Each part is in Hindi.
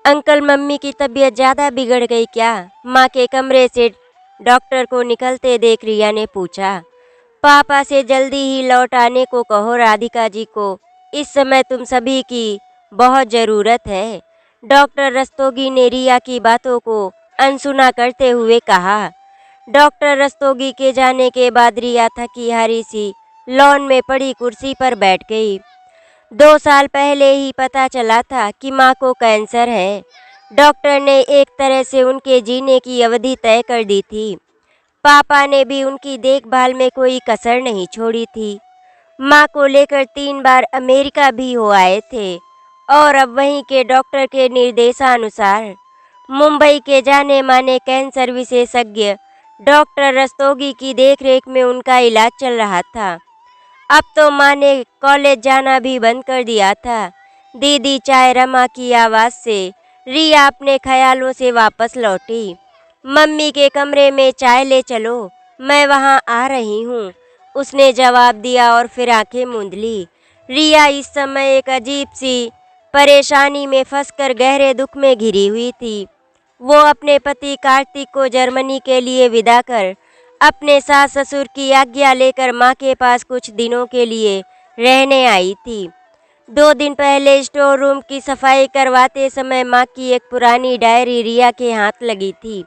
अंकल, मम्मी की तबीयत ज़्यादा बिगड़ गई क्या? माँ के कमरे से डॉक्टर को निकलते देख रिया ने पूछा। पापा से जल्दी ही लौट आने को कहो राधिका जी को, इस समय तुम सभी की बहुत ज़रूरत है। डॉक्टर रस्तोगी ने रिया की बातों को अनसुना करते हुए कहा। डॉक्टर रस्तोगी के जाने के बाद रिया थकी हारी सी लॉन में पड़ी कुर्सी पर बैठ गई। 2 साल पहले ही पता चला था कि माँ को कैंसर है। डॉक्टर ने एक तरह से उनके जीने की अवधि तय कर दी थी। पापा ने भी उनकी देखभाल में कोई कसर नहीं छोड़ी थी। माँ को लेकर 3 बार अमेरिका भी हो आए थे और अब वहीं के डॉक्टर के निर्देशानुसार मुंबई के जाने माने कैंसर विशेषज्ञ डॉक्टर रस्तोगी की देखरेख में उनका इलाज चल रहा था। अब तो माँ ने कॉलेज जाना भी बंद कर दिया था। दीदी चाय रमा की आवाज़ से रिया अपने ख्यालों से वापस लौटी। मम्मी के कमरे में चाय ले चलो, मैं वहाँ आ रही हूँ, उसने जवाब दिया और फिर आंखें मूंद ली। रिया इस समय एक अजीब सी परेशानी में फंसकर गहरे दुख में घिरी हुई थी। वो अपने पति कार्तिक को जर्मनी के लिए विदा कर अपने सास ससुर की आज्ञा लेकर माँ के पास कुछ दिनों के लिए रहने आई थी। 2 दिन पहले स्टोर रूम की सफाई करवाते समय माँ की एक पुरानी डायरी रिया के हाथ लगी थी,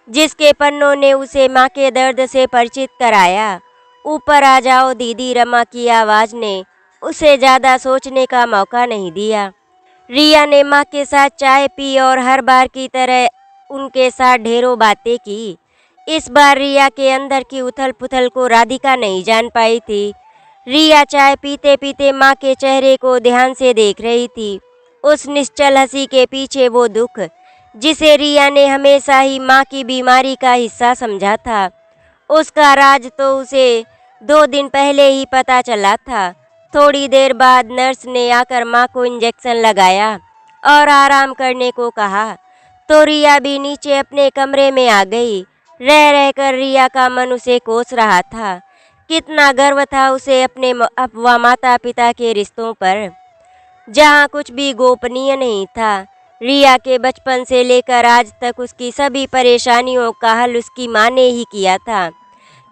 जिसके पन्नों ने उसे माँ के दर्द से परिचित कराया। ऊपर आ जाओ दीदी, रमा की आवाज़ ने उसे ज़्यादा सोचने का मौका नहीं दिया। रिया ने माँ के साथ चाय पी और हर बार की तरह उनके साथ ढेरों बातें की। इस बार रिया के अंदर की उथल पुथल को राधिका नहीं जान पाई थी। रिया चाय पीते पीते माँ के चेहरे को ध्यान से देख रही थी। उस निश्चल हंसी के पीछे वो दुख जिसे रिया ने हमेशा ही माँ की बीमारी का हिस्सा समझा था, उसका राज तो उसे 2 दिन पहले ही पता चला था। थोड़ी देर बाद नर्स ने आकर माँ को इंजेक्शन लगाया और आराम करने को कहा तो रिया भी नीचे अपने कमरे में आ गई। रह रहकर रिया का मन उसे कोस रहा था। कितना गर्व था उसे अपने व माता पिता के रिश्तों पर, जहाँ कुछ भी गोपनीय नहीं था। रिया के बचपन से लेकर आज तक उसकी सभी परेशानियों का हल उसकी माँ ने ही किया था,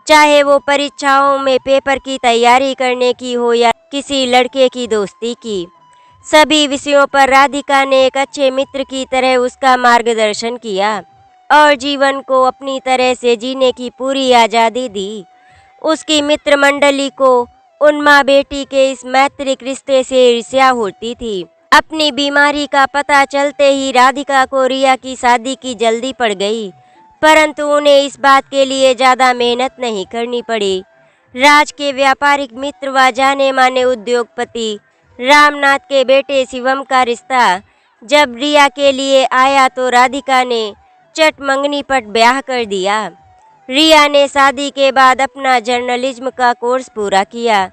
चाहे वो परीक्षाओं में पेपर की तैयारी करने की हो या किसी लड़के की दोस्ती की। सभी विषयों पर राधिका ने एक अच्छे मित्र की तरह उसका मार्गदर्शन किया और जीवन को अपनी तरह से जीने की पूरी आज़ादी दी। उसकी मित्र मंडली को उन माँ बेटी के इस मैत्रिक रिश्ते से ईर्ष्या होती थी। अपनी बीमारी का पता चलते ही राधिका को रिया की शादी की जल्दी पड़ गई, परंतु उन्हें इस बात के लिए ज़्यादा मेहनत नहीं करनी पड़ी। राज के व्यापारिक मित्र व जाने माने उद्योगपति रामनाथ के बेटे शिवम का रिश्ता जब रिया के लिए आया तो राधिका ने चट मंगनी पट ब्याह कर दिया। रिया ने शादी के बाद अपना जर्नलिज्म का कोर्स पूरा किया।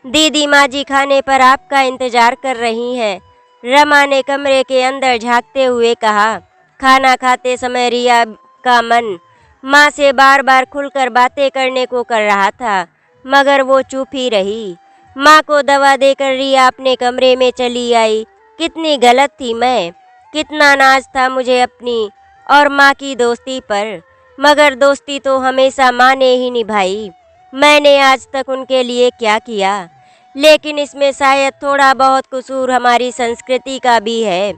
दीदी माँ जी खाने पर आपका इंतजार कर रही हैं, रमा ने कमरे के अंदर झांकते हुए कहा। खाना खाते समय रिया का मन माँ से बार बार खुलकर बातें करने को कर रहा था, मगर वो चुप ही रही। माँ को दवा देकर रिया अपने कमरे में चली आई। कितनी गलत थी मैं, कितना नाज था मुझे अपनी और माँ की दोस्ती पर, मगर दोस्ती तो हमेशा माँ ने ही निभाई। मैंने आज तक उनके लिए क्या किया, लेकिन इसमें शायद थोड़ा बहुत कसूर हमारी संस्कृति का भी है,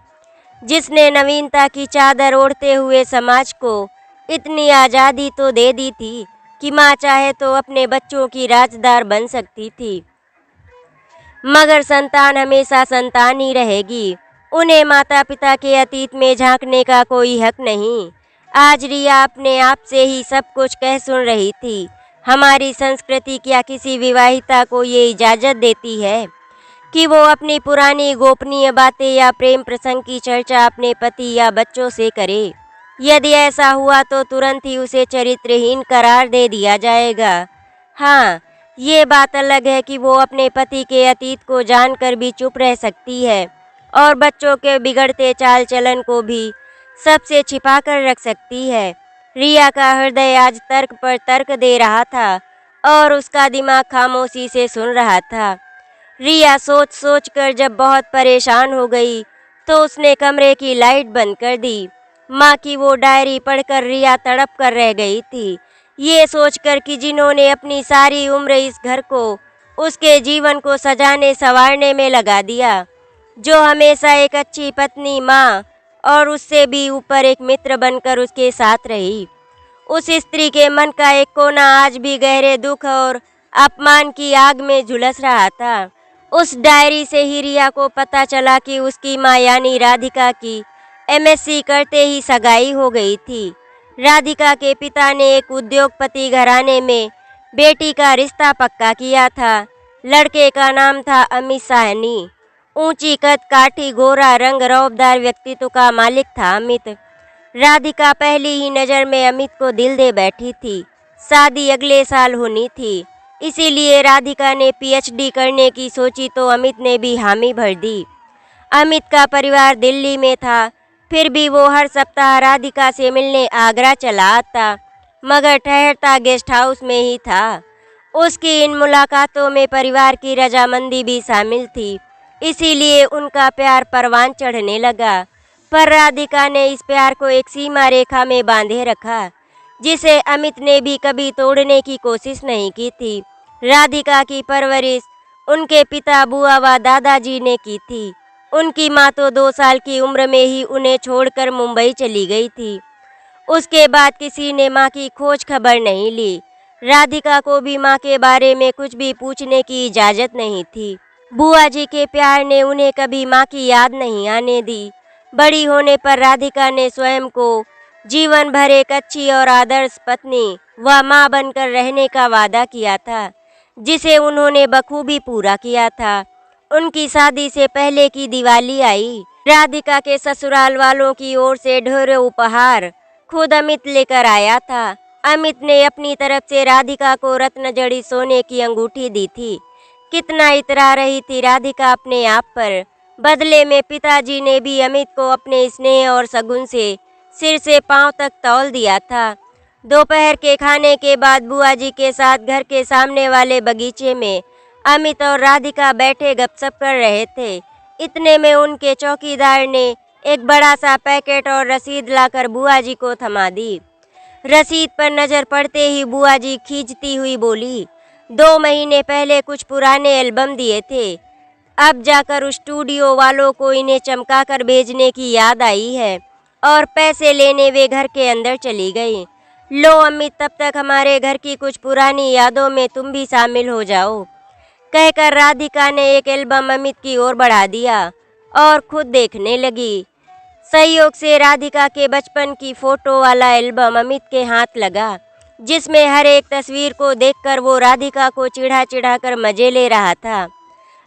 जिसने नवीनता की चादर ओढ़ते हुए समाज को इतनी आज़ादी तो दे दी थी कि माँ चाहे तो अपने बच्चों की राजदार बन सकती थी, मगर संतान हमेशा संतान ही रहेगी। उन्हें माता पिता के अतीत में झांकने का कोई हक नहीं। आज रिया अपने आप से ही सब कुछ कह सुन रही थी। हमारी संस्कृति क्या किसी विवाहिता को ये इजाज़त देती है कि वो अपनी पुरानी गोपनीय बातें या प्रेम प्रसंग की चर्चा अपने पति या बच्चों से करे? यदि ऐसा हुआ तो तुरंत ही उसे चरित्रहीन करार दे दिया जाएगा। हाँ, ये बात अलग है कि वो अपने पति के अतीत को जानकर भी चुप रह सकती है और बच्चों के बिगड़ते चाल चलन को भी सबसे छिपा कर रख सकती है। रिया का हृदय आज तर्क पर तर्क दे रहा था और उसका दिमाग खामोशी से सुन रहा था। रिया सोच सोच कर जब बहुत परेशान हो गई तो उसने कमरे की लाइट बंद कर दी। माँ की वो डायरी पढ़कर रिया तड़प कर रह गई थी, ये सोचकर कि जिन्होंने अपनी सारी उम्र इस घर को, उसके जीवन को सजाने संवारने में लगा दिया, जो हमेशा एक अच्छी पत्नी, माँ और उससे भी ऊपर एक मित्र बनकर उसके साथ रही, उस स्त्री के मन का एक कोना आज भी गहरे दुख और अपमान की आग में झुलस रहा था। उस डायरी से ही रिया को पता चला कि उसकी माँ यानी राधिका की एमएससी करते ही सगाई हो गई थी। राधिका के पिता ने एक उद्योगपति घराने में बेटी का रिश्ता पक्का किया था। लड़के का नाम था अमित साहनी। ऊंची कद काठी, गोरा रंग, रौबदार व्यक्तित्व का मालिक था अमित। राधिका पहली ही नज़र में अमित को दिल दे बैठी थी। शादी अगले साल होनी थी, इसीलिए राधिका ने पीएचडी करने की सोची तो अमित ने भी हामी भर दी। अमित का परिवार दिल्ली में था, फिर भी वो हर सप्ताह राधिका से मिलने आगरा चला आता, मगर ठहरता गेस्ट हाउस में ही था। उसकी इन मुलाकातों में परिवार की रजामंदी भी शामिल थी, इसीलिए उनका प्यार परवान चढ़ने लगा। पर राधिका ने इस प्यार को एक सीमा रेखा में बांधे रखा, जिसे अमित ने भी कभी तोड़ने की कोशिश नहीं की थी। राधिका की परवरिश उनके पिता, बुआ व दादाजी ने की थी। उनकी माँ तो 2 साल की उम्र में ही उन्हें छोड़कर मुंबई चली गई थी। उसके बाद किसी ने माँ की खोज खबर नहीं ली। राधिका को भी माँ के बारे में कुछ भी पूछने की इजाज़त नहीं थी। बुआ जी के प्यार ने उन्हें कभी माँ की याद नहीं आने दी। बड़ी होने पर राधिका ने स्वयं को जीवन भर एक अच्छी और आदर्श पत्नी व माँ बनकर रहने का वादा किया था, जिसे उन्होंने बखूबी पूरा किया था। उनकी शादी से पहले की दिवाली आई। राधिका के ससुराल वालों की ओर से ढेरों उपहार खुद अमित लेकर आया था। अमित ने अपनी तरफ से राधिका को रत्न जड़ी सोने की अंगूठी दी थी। कितना इतरा रही थी राधिका अपने आप पर। बदले में पिताजी ने भी अमित को अपने स्नेह और शगुन से सिर से पांव तक तौल दिया था। दोपहर के खाने के बाद बुआ जी के साथ घर के सामने वाले बगीचे में अमित और राधिका बैठे गपशप कर रहे थे। इतने में उनके चौकीदार ने एक बड़ा सा पैकेट और रसीद लाकर बुआ जी को थमा दी। रसीद पर नज़र पड़ते ही बुआ जी खींचती हुई बोली, 2 महीने पहले कुछ पुराने एल्बम दिए थे, अब जाकर उस स्टूडियो वालों को इन्हें चमकाकर भेजने की याद आई है और पैसे लेने वे घर के अंदर चली गई। लो अमित, तब तक हमारे घर की कुछ पुरानी यादों में तुम भी शामिल हो जाओ। कहकर राधिका ने एक एल्बम अमित की ओर बढ़ा दिया और खुद देखने लगी। संयोग से राधिका के बचपन की फोटो वाला एल्बम अमित के हाथ लगा, जिसमें हर एक तस्वीर को देखकर वो राधिका को चिढ़ा चिढ़ा कर मजे ले रहा था।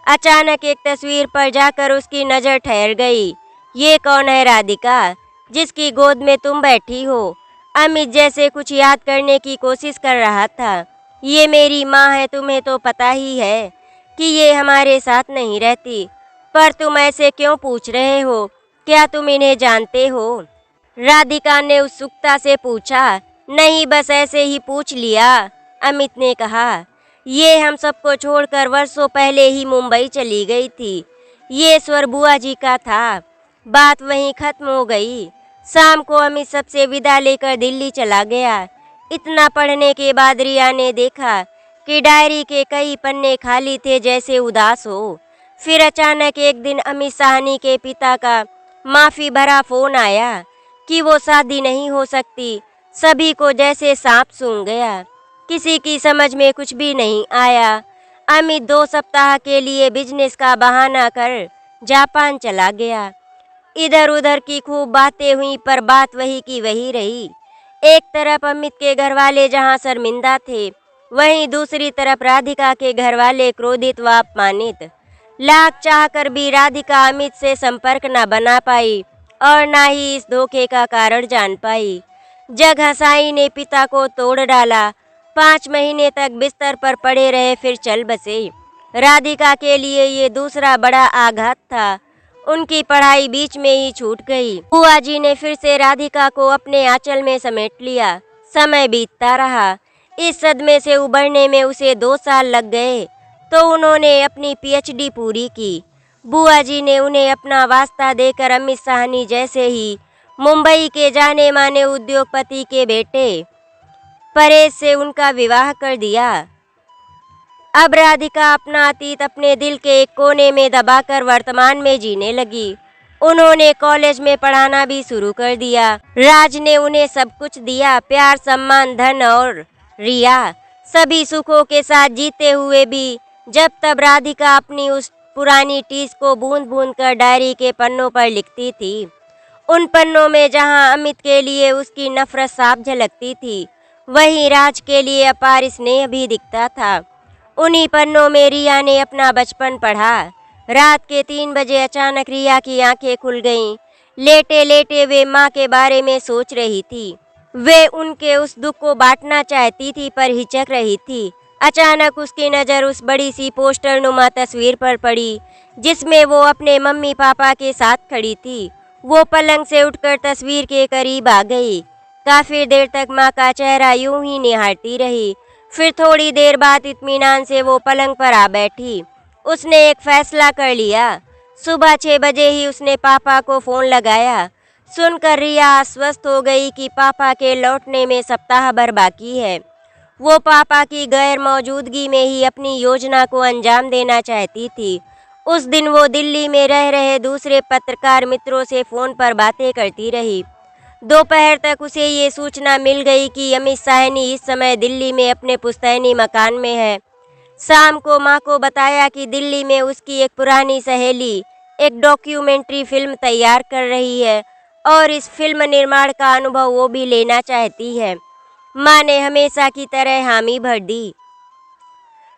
अचानक एक तस्वीर पर जाकर उसकी नज़र ठहर गई। ये कौन है राधिका, जिसकी गोद में तुम बैठी हो? अमित जैसे कुछ याद करने की कोशिश कर रहा था। ये मेरी माँ है, तुम्हें तो पता ही है कि ये हमारे साथ नहीं रहती, पर तुम ऐसे क्यों पूछ रहे हो? क्या तुम इन्हें जानते हो? राधिका ने उत्सुकता से पूछा। नहीं, बस ऐसे ही पूछ लिया, अमित ने कहा। ये हम सबको छोड़कर वर्षों पहले ही मुंबई चली गई थी। ये स्वर बुआ जी का था। बात वहीं खत्म हो गई। शाम को अमित सबसे विदा लेकर दिल्ली चला गया। इतना पढ़ने के बाद रिया ने देखा कि डायरी के कई पन्ने खाली थे, जैसे उदास हो। फिर अचानक एक दिन अमित साहनी के पिता का माफ़ी भरा फ़ोन आया कि वो शादी नहीं हो सकती। सभी को जैसे सांप सूंघ गया। किसी की समझ में कुछ भी नहीं आया। अमित 2 सप्ताह के लिए बिजनेस का बहाना कर जापान चला गया। इधर उधर की खूब बातें हुई, पर बात वही की वही रही। एक तरफ अमित के घरवाले जहां शर्मिंदा थे, वहीं दूसरी तरफ राधिका के घरवाले क्रोधित व अपमानित। लाख चाहकर भी राधिका अमित से संपर्क न बना पाई और न ही इस धोखे का कारण जान पाई। जग हंसाई ने पिता को तोड़ डाला। 5 महीने तक बिस्तर पर पड़े रहे, फिर चल बसे। राधिका के लिए ये दूसरा बड़ा आघात था। उनकी पढ़ाई बीच में ही छूट गई। बुआ जी ने फिर से राधिका को अपने आंचल में समेट लिया। समय बीतता रहा। इस सदमे से उबरने में उसे 2 साल लग गए तो उन्होंने अपनी पीएचडी पूरी की। बुआ जी ने उन्हें अपना वास्ता देकर अमित साहनी जैसे ही मुंबई के जाने माने उद्योगपति के बेटे परेश से उनका विवाह कर दिया। अब राधिका अपना अतीत अपने दिल के एक कोने में दबाकर वर्तमान में जीने लगी। उन्होंने कॉलेज में पढ़ाना भी शुरू कर दिया। राज ने उन्हें सब कुछ दिया, प्यार, सम्मान, धन और रिया, सभी सुखों के साथ जीते हुए भी जब तब राधिका अपनी उस पुरानी टीस को बूंद बूंद कर डायरी के पन्नों पर लिखती थी। उन पन्नों में जहां अमित के लिए उसकी नफरत साफ झलकती थी, वहीं राज के लिए अपार स्नेह भी दिखता था। उन्हीं पन्नों में रिया ने अपना बचपन पढ़ा। रात के 3 बजे अचानक रिया की आंखें खुल गईं। लेटे लेटे वे माँ के बारे में सोच रही थी। वे उनके उस दुख को बांटना चाहती थी पर हिचक रही थी। अचानक उसकी नज़र उस बड़ी सी पोस्टर नुमा तस्वीर पर पड़ी जिसमें वो अपने मम्मी पापा के साथ खड़ी थी। वो पलंग से उठकर तस्वीर के करीब आ गई। काफ़ी देर तक माँ का चेहरा यूं ही निहारती रही। फिर थोड़ी देर बाद इत्मीनान से वो पलंग पर आ बैठी। उसने एक फैसला कर लिया। सुबह 6 बजे ही उसने पापा को फ़ोन लगाया। सुनकर रिया आश्वस्त हो गई कि पापा के लौटने में सप्ताह भर बाकी है। वो पापा की गैर मौजूदगी में ही अपनी योजना को अंजाम देना चाहती थी। उस दिन वो दिल्ली में रह रहे दूसरे पत्रकार मित्रों से फ़ोन पर बातें करती रही। दोपहर तक उसे ये सूचना मिल गई कि अमित साहनी इस समय दिल्ली में अपने पुश्तैनी मकान में है। शाम को माँ को बताया कि दिल्ली में उसकी एक पुरानी सहेली एक डॉक्यूमेंट्री फिल्म तैयार कर रही है और इस फिल्म निर्माण का अनुभव वो भी लेना चाहती है। माँ ने हमेशा की तरह हामी भर दी।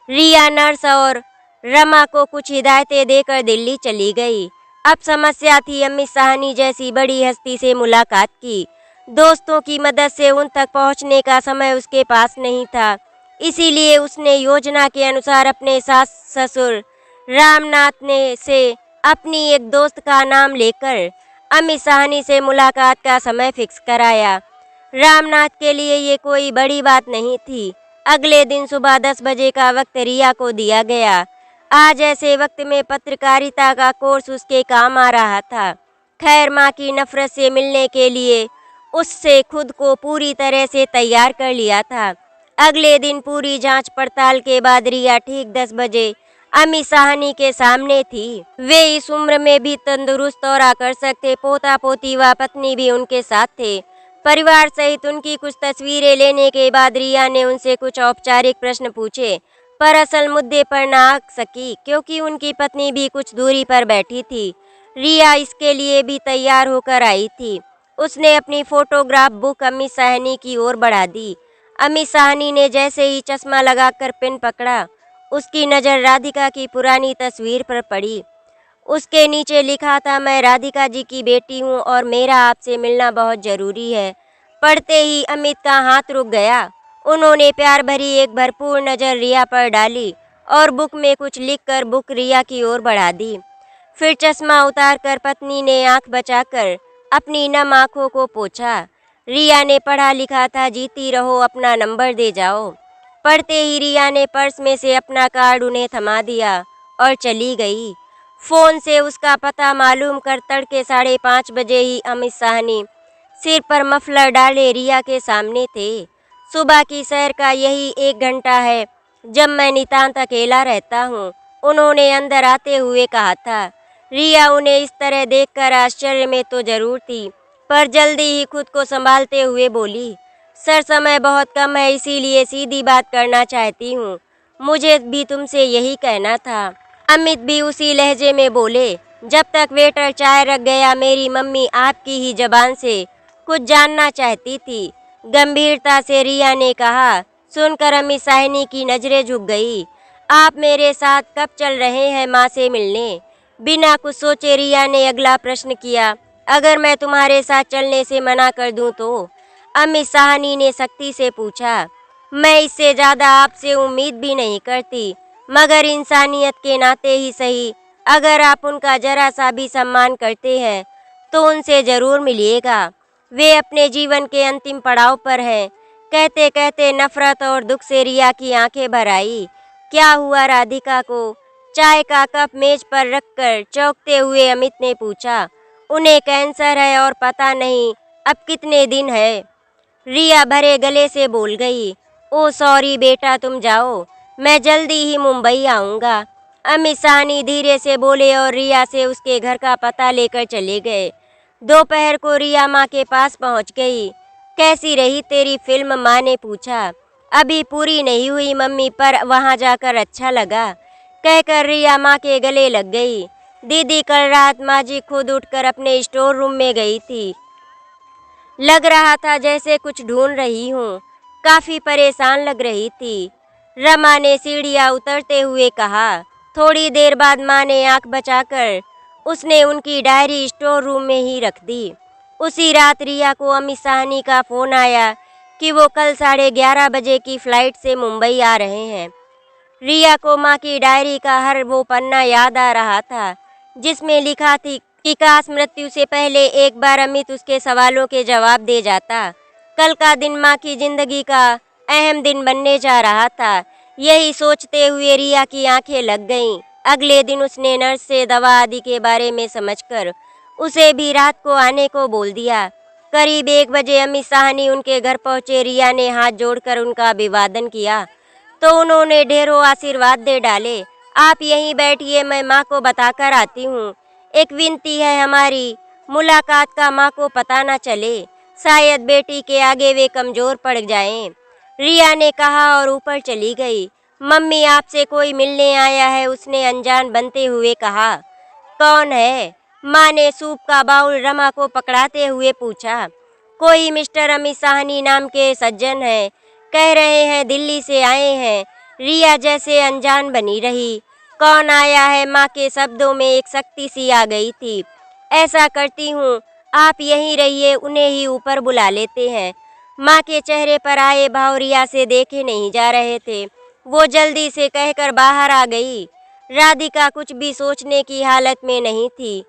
रिया नर्स और रमा को कुछ हिदायतें देकर दिल्ली चली गई। अब समस्या थी अमित साहनी जैसी बड़ी हस्ती से मुलाकात की। दोस्तों की मदद से उन तक पहुंचने का समय उसके पास नहीं था। इसीलिए उसने योजना के अनुसार अपने सास ससुर रामनाथ ने से अपनी एक दोस्त का नाम लेकर अमित साहनी से मुलाकात का समय फिक्स कराया। रामनाथ के लिए ये कोई बड़ी बात नहीं थी। अगले दिन सुबह 10 बजे का वक्त रिया को दिया गया। आज ऐसे वक्त में पत्रकारिता का कोर्स उसके काम आ रहा था। खैर, माँ की नफरत से मिलने के लिए उससे खुद को पूरी तरह से तैयार कर लिया था। अगले दिन पूरी जांच पड़ताल के बाद रिया ठीक 10 बजे अमित साहनी के सामने थी। वे इस उम्र में भी तंदुरुस्त और आकर्षक थे। पोता पोती व पत्नी भी उनके साथ थे। परिवार सहित उनकी कुछ तस्वीरें लेने के बाद रिया ने उनसे कुछ औपचारिक प्रश्न पूछे, पर असल मुद्दे पर ना आ सकी क्योंकि उनकी पत्नी भी कुछ दूरी पर बैठी थी। रिया इसके लिए भी तैयार होकर आई थी। उसने अपनी फोटोग्राफ बुक अमित साहनी की ओर बढ़ा दी। अमित साहनी ने जैसे ही चश्मा लगाकर पेन पकड़ा, उसकी नज़र राधिका की पुरानी तस्वीर पर पड़ी। उसके नीचे लिखा था, मैं राधिका जी की बेटी हूँ और मेरा आपसे मिलना बहुत ज़रूरी है। पढ़ते ही अमित का हाथ रुक गया। उन्होंने प्यार भरी एक भरपूर नज़र रिया पर डाली और बुक में कुछ लिखकर बुक रिया की ओर बढ़ा दी। फिर चश्मा उतारकर पत्नी ने आंख बचाकर अपनी नम आँखों को पोंछा। रिया ने पढ़ा लिखा था, जीती रहो, अपना नंबर दे जाओ। पढ़ते ही रिया ने पर्स में से अपना कार्ड उन्हें थमा दिया और चली गई। फ़ोन से उसका पता मालूम कर तड़के 5:30 बजे ही अमित साहनी सिर पर मफलर डाले रिया के सामने थे। सुबह की सैर का यही 1 घंटा है जब मैं नितांत अकेला रहता हूँ, उन्होंने अंदर आते हुए कहा था। रिया उन्हें इस तरह देखकर आश्चर्य में तो जरूर थी, पर जल्दी ही खुद को संभालते हुए बोली, सर समय बहुत कम है, इसीलिए सीधी बात करना चाहती हूँ। मुझे भी तुमसे यही कहना था। अमित भी उसी लहजे में बोले। जब तक वेटर चाय रख गया, मेरी मम्मी आपकी ही जबान से कुछ जानना चाहती थी, गंभीरता से रिया ने कहा। सुनकर अमित साहनी की नजरें झुक गई। आप मेरे साथ कब चल रहे हैं माँ से मिलने? बिना कुछ सोचे रिया ने अगला प्रश्न किया। अगर मैं तुम्हारे साथ चलने से मना कर दूं तो? अमित साहनी ने सख्ती से पूछा। मैं इससे ज़्यादा आपसे उम्मीद भी नहीं करती, मगर इंसानियत के नाते ही सही, अगर आप उनका जरा सा भी सम्मान करते हैं तो उनसे ज़रूर मिलिएगा। वे अपने जीवन के अंतिम पड़ाव पर हैं। कहते कहते नफरत और दुख से रिया की आंखें भर आई। क्या हुआ राधिका को? चाय का कप मेज पर रखकर चौंकते हुए अमित ने पूछा, उन्हें कैंसर है और पता नहीं अब कितने दिन है। रिया भरे गले से बोल गई, ओ सॉरी बेटा, तुम जाओ, मैं जल्दी ही मुंबई आऊँगा। अमित साहनी धीरे से बोले और रिया से उसके घर का पता लेकर चले गए। दोपहर को रिया माँ के पास पहुँच गई। कैसी रही तेरी फिल्म, माँ ने पूछा। अभी पूरी नहीं हुई मम्मी, पर वहाँ जाकर अच्छा लगा, कहकर रिया माँ के गले लग गई। दीदी कल रात माँ जी खुद उठकर अपने स्टोर रूम में गई थी। लग रहा था जैसे कुछ ढूंढ रही हूँ, काफ़ी परेशान लग रही थी, रमा ने सीढ़ियाँ उतरते हुए कहा। थोड़ी देर बाद माँ ने आंख बचाकर उसने उनकी डायरी स्टोर रूम में ही रख दी। उसी रात रिया को अमित साहनी का फ़ोन आया कि वो कल 11:30 बजे की फ़्लाइट से मुंबई आ रहे हैं। रिया को माँ की डायरी का हर वो पन्ना याद आ रहा था जिसमें लिखा थी कि काश मृत्यु से पहले एक बार अमित उसके सवालों के जवाब दे जाता। कल का दिन माँ की जिंदगी का अहम दिन बनने जा रहा था। यही सोचते हुए रिया की आंखें लग गईं। अगले दिन उसने नर्स से दवा आदि के बारे में समझकर उसे भी रात को आने को बोल दिया। करीब 1 बजे अमित साहनी उनके घर पहुंचे। रिया ने हाथ जोड़कर उनका अभिवादन किया तो उन्होंने ढेरों आशीर्वाद दे डाले। आप यहीं बैठिए, मैं माँ को बताकर आती हूँ। एक विनती है हमारी, मुलाकात का माँ को पता न चले, शायद बेटी के आगे वे कमज़ोर पड़ जाएं। रिया ने कहा और ऊपर चली गई। मम्मी आपसे कोई मिलने आया है, उसने अनजान बनते हुए कहा। कौन है? माँ ने सूप का बाउल रमा को पकड़ाते हुए पूछा। कोई मिस्टर अमित साहनी नाम के सज्जन है, कह रहे हैं दिल्ली से आए हैं। रिया जैसे अनजान बनी रही। कौन आया है? माँ के शब्दों में एक शक्ति सी आ गई थी। ऐसा करती हूँ, आप यहीं रहिए, उन्हें ही ऊपर बुला लेते हैं। माँ के चेहरे पर आए भाव रिया से देखे नहीं जा रहे थे। वो जल्दी से कहकर बाहर आ गई। राधिका कुछ भी सोचने की हालत में नहीं थी।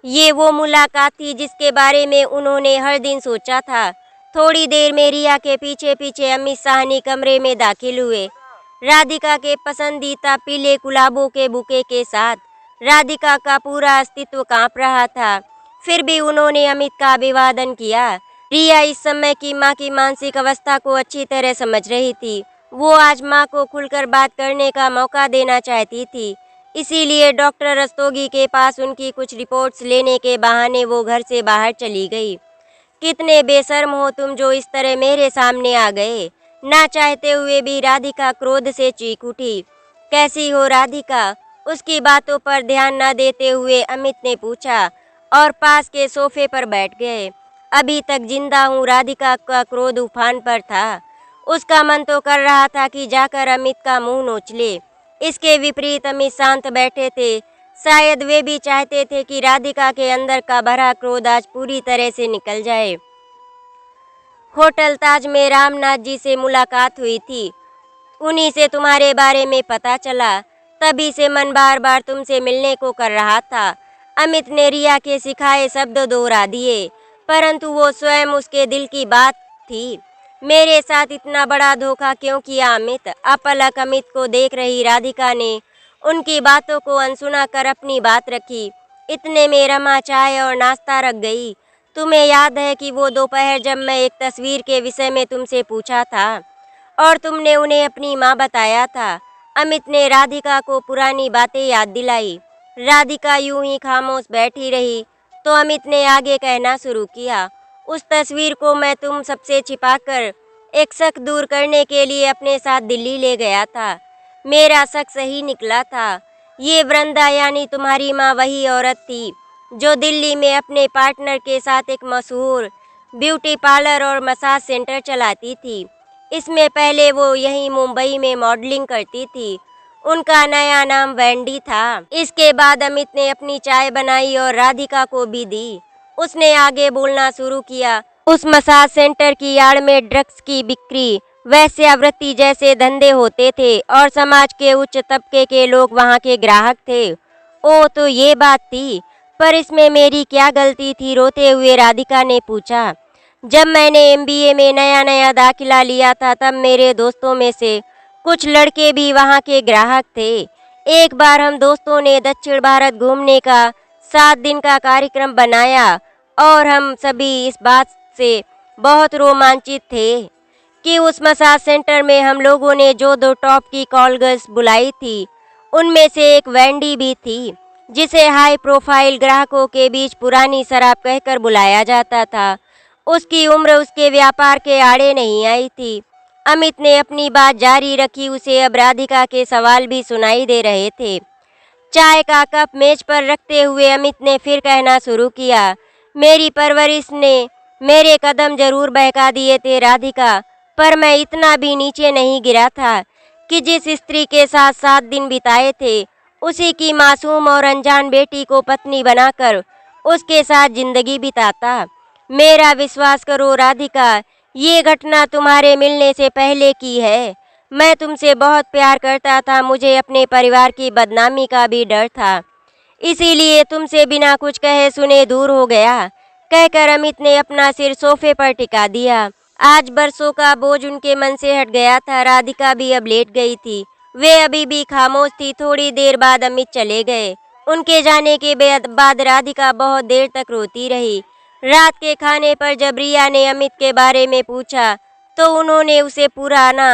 ये वो मुलाकात थी जिसके बारे में उन्होंने हर दिन सोचा था। थोड़ी देर में रिया के पीछे पीछे अमित साहनी कमरे में दाखिल हुए, राधिका के पसंदीदा पीले गुलाबों के बुके के साथ। राधिका का पूरा अस्तित्व कांप रहा था, फिर भी उन्होंने अमित का अभिवादन किया। रिया इस समय की माँ की मानसिक अवस्था को अच्छी तरह समझ रही थी। वो आज माँ को खुलकर बात करने का मौका देना चाहती थी, इसीलिए डॉक्टर रस्तोगी के पास उनकी कुछ रिपोर्ट्स लेने के बहाने वो घर से बाहर चली गई। कितने बेशर्म हो तुम जो इस तरह मेरे सामने आ गए, ना चाहते हुए भी राधिका क्रोध से चीख उठी। कैसी हो राधिका? उसकी बातों पर ध्यान न देते हुए अमित ने पूछा और पास के सोफे पर बैठ गए। अभी तक जिंदा हूँ, राधिका का क्रोध उफान पर था। उसका मन तो कर रहा था कि जाकर अमित का मुंह नोच ले। इसके विपरीत अमित शांत बैठे थे। शायद वे भी चाहते थे कि राधिका के अंदर का भरा क्रोध आज पूरी तरह से निकल जाए। होटल ताज में रामनाथ जी से मुलाकात हुई थी, उन्हीं से तुम्हारे बारे में पता चला। तभी से मन बार बार तुमसे मिलने को कर रहा था। अमित ने रिया के सिखाए शब्द दोहरा दिए, परंतु वो स्वयं उसके दिल की बात थी। मेरे साथ इतना बड़ा धोखा क्यों किया अमित? अपलक अमित को देख रही राधिका ने उनकी बातों को अनसुना कर अपनी बात रखी। इतने में रमा चाय और नाश्ता रख गई। तुम्हें याद है कि वो दोपहर जब मैं एक तस्वीर के विषय में तुमसे पूछा था और तुमने उन्हें अपनी माँ बताया था? अमित ने राधिका को पुरानी बातें याद दिलाई। राधिका यूं ही खामोश बैठी रही तो अमित ने आगे कहना शुरू किया। उस तस्वीर को मैं तुम सबसे छिपाकर एक शक दूर करने के लिए अपने साथ दिल्ली ले गया था। मेरा शक सही निकला था। ये वृंदा यानी तुम्हारी माँ वही औरत थी जो दिल्ली में अपने पार्टनर के साथ एक मशहूर ब्यूटी पार्लर और मसाज सेंटर चलाती थी। इसमें पहले वो यहीं मुंबई में मॉडलिंग करती थी। उनका नया नाम वैंडी था। इसके बाद अमित ने अपनी चाय बनाई और राधिका को भी दी। उसने आगे बोलना शुरू किया। उस मसाज सेंटर की आड़ में ड्रग्स की बिक्री, वैश्यावृत्ति जैसे धंधे होते थे और समाज के उच्च तबके के लोग वहाँ के ग्राहक थे। ओ तो ये बात थी, पर इसमें मेरी क्या गलती थी? रोते हुए राधिका ने पूछा। जब मैंने एमबीए में नया नया दाखिला लिया था तब मेरे दोस्तों में से कुछ लड़के भी वहाँ के ग्राहक थे। एक बार हम दोस्तों ने दक्षिण भारत घूमने का 7 दिन का कार्यक्रम बनाया और हम सभी इस बात से बहुत रोमांचित थे कि उस मसाज सेंटर में हम लोगों ने जो 2 टॉप की कॉल गर्ल्स बुलाई थी, उनमें से एक वेंडी भी थी, जिसे हाई प्रोफाइल ग्राहकों के बीच पुरानी शराब कहकर बुलाया जाता था। उसकी उम्र उसके व्यापार के आड़े नहीं आई थी। अमित ने अपनी बात जारी रखी। उसे अब राधिका के सवाल भी सुनाई दे रहे थे। चाय का कप मेज पर रखते हुए अमित ने फिर कहना शुरू किया, मेरी परवरिश ने मेरे कदम जरूर बहका दिए थे राधिका, पर मैं इतना भी नीचे नहीं गिरा था कि जिस स्त्री के साथ 7 दिन बिताए थे, उसी की मासूम और अनजान बेटी को पत्नी बनाकर उसके साथ जिंदगी बिताता। मेरा विश्वास करो राधिका, ये घटना तुम्हारे मिलने से पहले की है। मैं तुमसे बहुत प्यार करता था, मुझे अपने परिवार की बदनामी का भी डर था, इसीलिए तुमसे बिना कुछ कहे सुने दूर हो गया। कहकर अमित ने अपना सिर सोफे पर टिका दिया। आज बरसों का बोझ उनके मन से हट गया था। राधिका भी अब लेट गई थी। वे अभी भी खामोश थी। थोड़ी देर बाद अमित चले गए। उनके जाने के बाद राधिका बहुत देर तक रोती रही। रात के खाने पर जब रिया ने अमित के बारे में पूछा तो उन्होंने उसे पुराना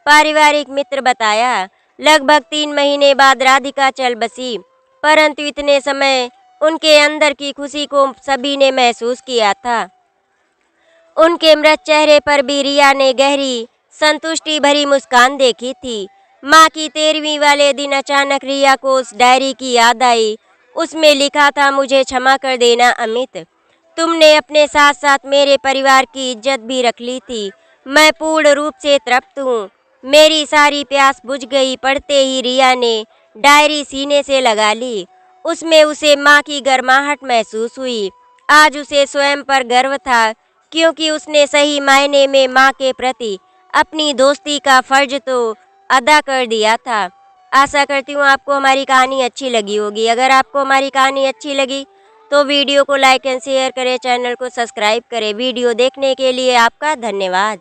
पारिवारिक मित्र बताया। लगभग 3 महीने बाद राधिका चल बसी, परंतु इतने समय उनके अंदर की खुशी को सभी ने महसूस किया था। उनके मृत चेहरे पर भी रिया ने गहरी संतुष्टि भरी मुस्कान देखी थी। माँ की 13वीं वाले दिन अचानक रिया को उस डायरी की याद आई। उसमें लिखा था, मुझे क्षमा कर देना अमित, तुमने अपने साथ साथ मेरे परिवार की इज्जत भी रख ली थी। मैं पूर्ण रूप से तृप्त हूँ। मेरी सारी प्यास बुझ गई। पढ़ते ही रिया ने डायरी सीने से लगा ली। उसमें उसे माँ की गर्माहट महसूस हुई। आज उसे स्वयं पर गर्व था, क्योंकि उसने सही मायने में माँ के प्रति अपनी दोस्ती का फर्ज तो अदा कर दिया था। आशा करती हूँ आपको हमारी कहानी अच्छी लगी होगी। अगर आपको हमारी कहानी अच्छी लगी तो वीडियो को लाइक एंड शेयर करें, चैनल को सब्सक्राइब करें। वीडियो देखने के लिए आपका धन्यवाद।